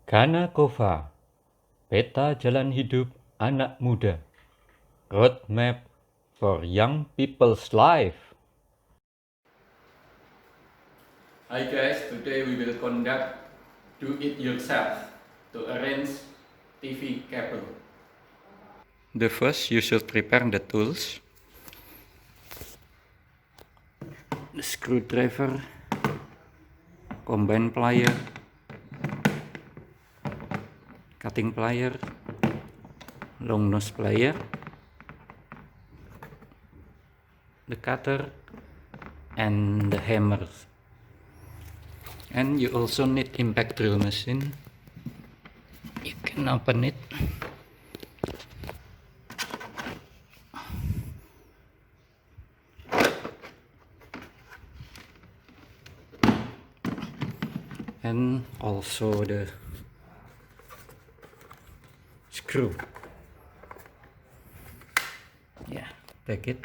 CanaCova, Peta Jalan Hidup Anak Muda, Roadmap for Young People's Life. Hi guys, today we will conduct do it yourself to arrange TV cable. The first, you should prepare the tools, the screwdriver, combine plier, cutting plier, long nose plier, the cutter, and the hammers. And you also need impact drill machine. You can open it. And also the screw. Yeah, take it.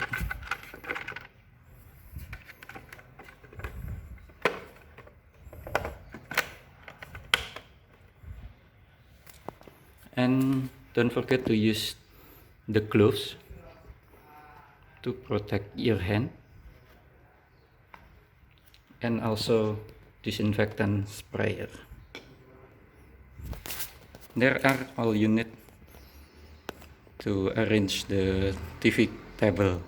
And don't forget to use the gloves to protect your hand, and also disinfectant sprayer. There are all you need to arrange the TV table.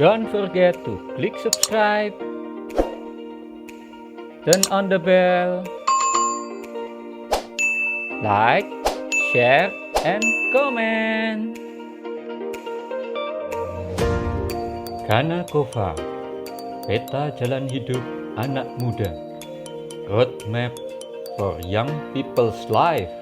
Don't forget to click subscribe, turn on the bell, like, share, and comment. CanaCova, Peta Jalan Hidup Anak Muda, Roadmap for Young People's Life.